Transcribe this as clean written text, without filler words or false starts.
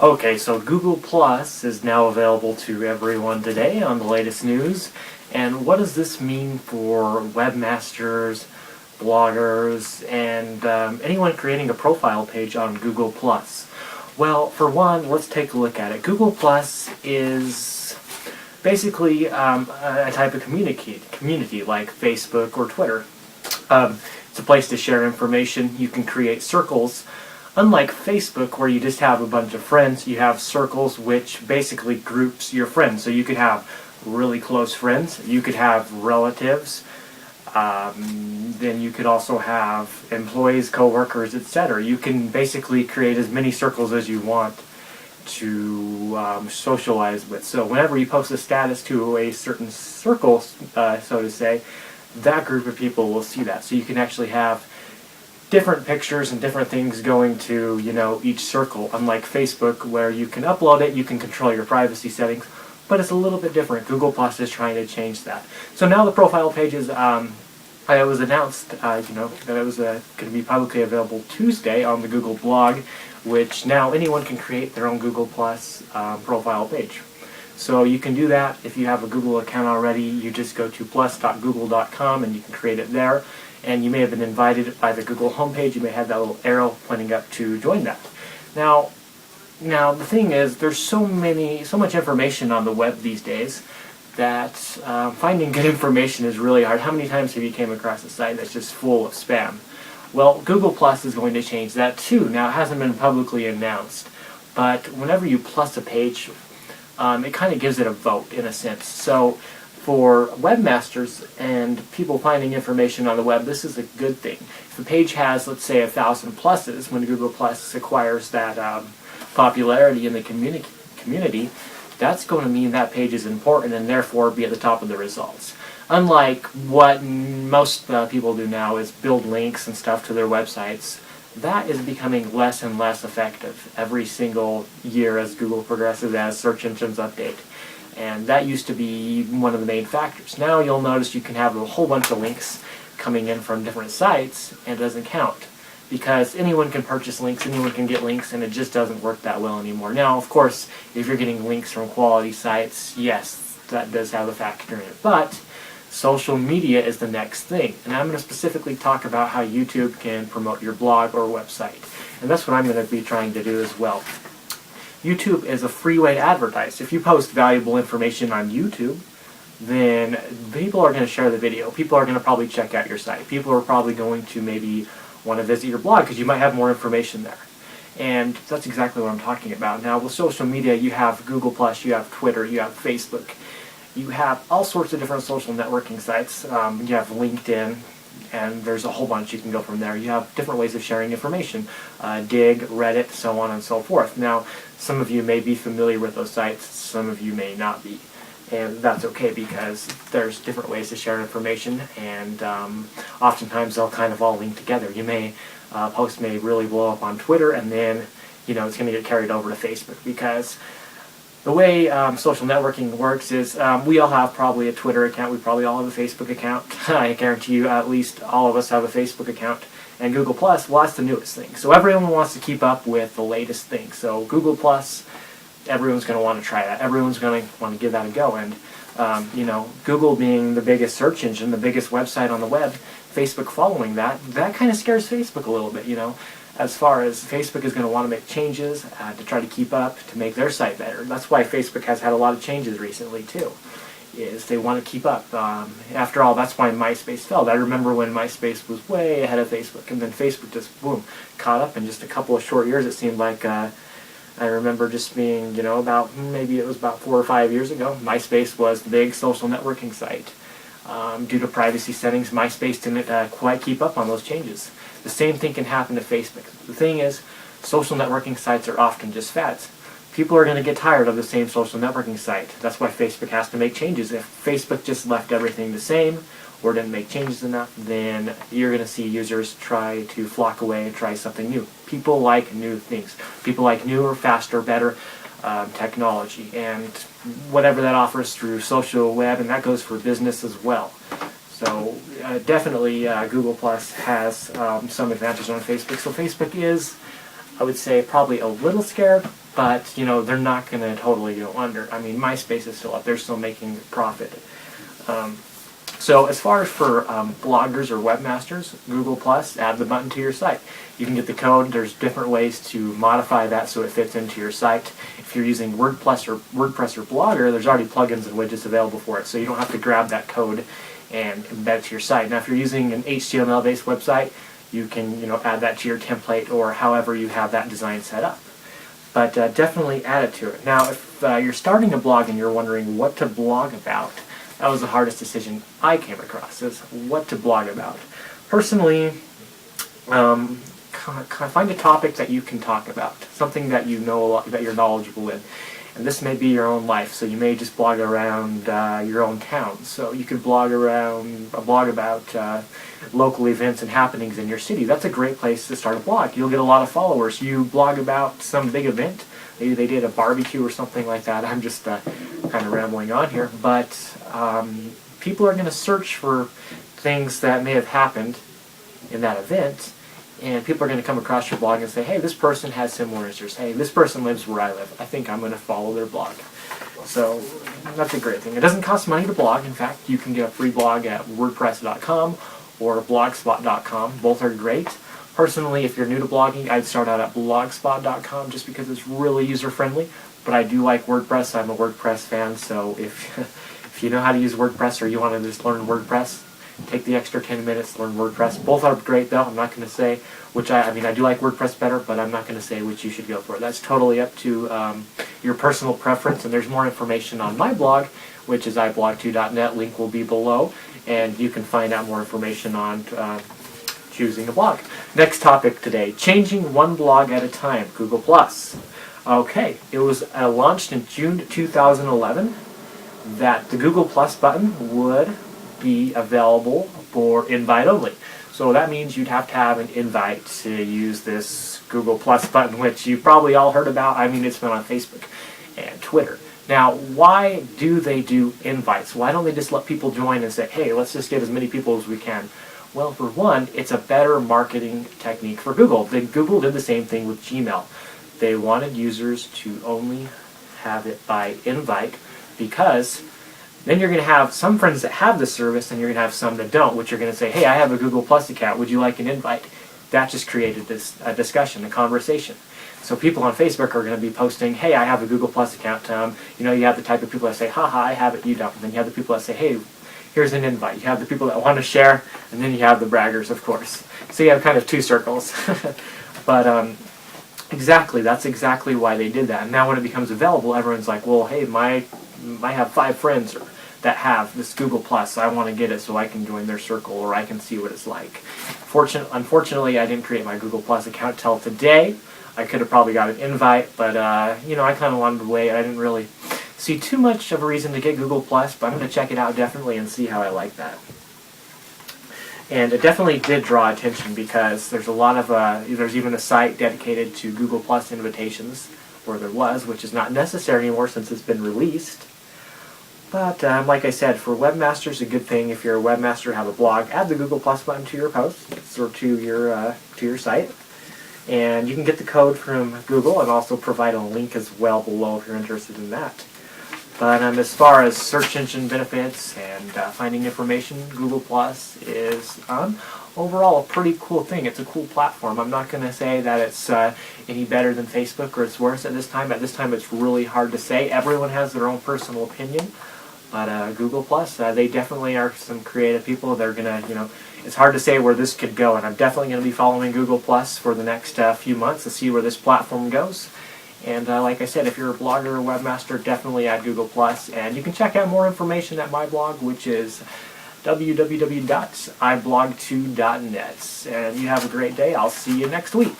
Okay, so Google Plus is now available to everyone today on the latest news. And what does this mean for webmasters, bloggers, and anyone creating a profile page on Google Plus? Well, for one, let's take a look at it. Google Plus is basically a type of community like Facebook or Twitter. It's a place to share information. You can create circles. Unlike Facebook, where you just have a bunch of friends, you have circles which basically groups your friends. So you could have really close friends, you could have relatives, then you could also have employees, co-workers, etc. You can basically create as many circles as you want to socialize with. So whenever you post a status to a certain circle, so to say, that group of people will see that. So you can actually have different pictures and different things going to, each circle. Unlike Facebook, where you can upload it, you can control your privacy settings, but it's a little bit different. Google Plus is trying to change that. So now the profile pages, it was announced, that it was going to be publicly available Tuesday on the Google blog, which now anyone can create their own Google Plus profile page. So you can do that if you have a Google account already. You just go to plus.google.com and you can create it there. And you may have been invited by the Google homepage. You may have that little arrow pointing up to join that. Now the thing is, there's so much information on the web these days that finding good information is really hard. How many times have you came across a site that's just full of spam? Well, Google Plus is going to change that too. Now, it hasn't been publicly announced, but whenever you plus a page, it kind of gives it a vote in a sense. So for webmasters and people finding information on the web, this is a good thing. If a page has, let's say, 1,000 pluses, when Google Plus acquires that popularity in the community, that's going to mean that page is important and therefore be at the top of the results. Unlike what most people do now is build links and stuff to their websites, that is becoming less and less effective every single year as Google progresses, as search engines update. And that used to be one of the main factors. Now you'll notice you can have a whole bunch of links coming in from different sites, and it doesn't count. Because anyone can purchase links, anyone can get links, and it just doesn't work that well anymore. Now, of course, if you're getting links from quality sites, yes, that does have a factor in it. But social media is the next thing. And I'm going to specifically talk about how YouTube can promote your blog or website. And that's what I'm going to be trying to do as well. YouTube is a free way to advertise. If you post valuable information on YouTube, then people are going to share the video. People are going to probably check out your site. People are probably going to maybe want to visit your blog because you might have more information there. And that's exactly what I'm talking about. Now, with social media, you have Google+, you have Twitter, you have Facebook. You have all sorts of different social networking sites. You have LinkedIn, and there's a whole bunch. You can go from there. You have different ways of sharing information. Dig, Reddit, so on and so forth. Now, some of you may be familiar with those sites. Some of you may not be. And that's okay because there's different ways to share information, and oftentimes they'll kind of all link together. You may, post may really blow up on Twitter, and then, it's going to get carried over to Facebook because the way social networking works is we all have probably a Twitter account. We probably all have a Facebook account. I guarantee you at least all of us have a Facebook account. And Google+, well, that's the newest thing. So everyone wants to keep up with the latest thing. So Google+, everyone's going to want to try that. Everyone's going to want to give that a go. And, Google being the biggest search engine, the biggest website on the web, Facebook following that kind of scares Facebook a little bit, as far as Facebook is going to want to make changes to try to keep up, to make their site better. That's why Facebook has had a lot of changes recently, too, is they want to keep up. After all, that's why MySpace failed. I remember when MySpace was way ahead of Facebook, and then Facebook just, boom, caught up in just a couple of short years. It seemed like, I remember just being, maybe it was about 4 or 5 years ago, MySpace was the big social networking site. Due to privacy settings, MySpace didn't quite keep up on those changes. The same thing can happen to Facebook. The thing is, social networking sites are often just fads. People are going to get tired of the same social networking site. That's why Facebook has to make changes. If Facebook just left everything the same or didn't make changes enough, then you're going to see users try to flock away and try something new. People like new things. People like newer, faster, better technology, and whatever that offers through social web, and that goes for business as well. So definitely Google Plus has some advantage on Facebook. So Facebook is, I would say, probably a little scared, but they're not going to totally go under. I mean, MySpace is still up; they're still making a profit. So as far as for bloggers or webmasters, Google Plus, add the button to your site. You can get the code. There's different ways to modify that so it fits into your site. If you're using WordPress or Blogger, there's already plugins and widgets available for it, so you don't have to grab that code and embed it to your site. Now, if you're using an HTML-based website, you can add that to your template or however you have that design set up. But definitely add it to it. Now, if you're starting a blog and you're wondering what to blog about, that was the hardest decision I came across, is what to blog about. Personally, find a topic that you can talk about, something that you know a lot, that you're knowledgeable in. And this may be your own life, so you may just blog around your own town. So you could blog about local events and happenings in your city. That's a great place to start a blog. You'll get a lot of followers. You blog about some big event. Maybe they did a barbecue or something like that. I'm just kind of rambling on here. But people are going to search for things that may have happened in that event. And people are going to come across your blog and say, hey, this person has similar interests. Hey, this person lives where I live. I think I'm going to follow their blog. So that's a great thing. It doesn't cost money to blog. In fact, you can get a free blog at WordPress.com or Blogspot.com. Both are great. Personally, if you're new to blogging, I'd start out at Blogspot.com just because it's really user-friendly. But I do like WordPress. I'm a WordPress fan, so if you know how to use WordPress or you want to just learn WordPress, take the extra 10 minutes to learn WordPress. Both are great, though. I'm not going to say which I do like WordPress better, but I'm not going to say which you should go for. That's totally up to your personal preference, and there's more information on my blog, which is iblog2.net. Link will be below, and you can find out more information on choosing a blog. Next topic today, changing one blog at a time, Google+. Okay, it was launched in June 2011 that the Google Plus button would be available for invite only. So that means you'd have to have an invite to use this Google Plus button, which you've probably all heard about. I mean, it's been on Facebook and Twitter. Now, why do they do invites? Why don't they just let people join and say, hey, let's just get as many people as we can? Well, for one, it's a better marketing technique for Google. Google did the same thing with Gmail. They wanted users to only have it by invite, because then you're going to have some friends that have the service and you're going to have some that don't, which are going to say, hey, I have a Google Plus account, would you like an invite? That just created this discussion, a conversation. So people on Facebook are going to be posting, hey, I have a Google Plus account. You have the type of people that say, haha, I have it, you don't. And then you have the people that say, hey, here's an invite. You have the people that want to share, and then you have the braggers, of course. So you have kind of two circles. But that's exactly why they did that. And now when it becomes available, everyone's like, well, hey, I have 5 friends that have this Google Plus. I want to get it so I can join their circle or I can see what it's like. Unfortunately, I didn't create my Google Plus account till today. I could have probably got an invite, but I kind of wanted to wait. I didn't really see too much of a reason to get Google Plus, but I'm going to check it out definitely and see how I like that. And it definitely did draw attention because there's a lot of there's even a site dedicated to Google Plus invitations, or there was, which is not necessary anymore since it's been released. But like I said, for webmasters, a good thing if you're a webmaster, have a blog, add the Google Plus button to your posts or to your site, and you can get the code from Google and also provide a link as well below if you're interested in that. But as far as search engine benefits and finding information, Google Plus is overall a pretty cool thing. It's a cool platform. I'm not going to say that it's any better than Facebook or it's worse at this time. At this time, it's really hard to say. Everyone has their own personal opinion. But Google Plus, they definitely are some creative people. They're going to, it's hard to say where this could go. And I'm definitely going to be following Google Plus for the next few months to see where this platform goes. And like I said, if you're a blogger or webmaster, definitely add Google Plus. And you can check out more information at my blog, which is www.iblog2.net. And you have a great day. I'll see you next week.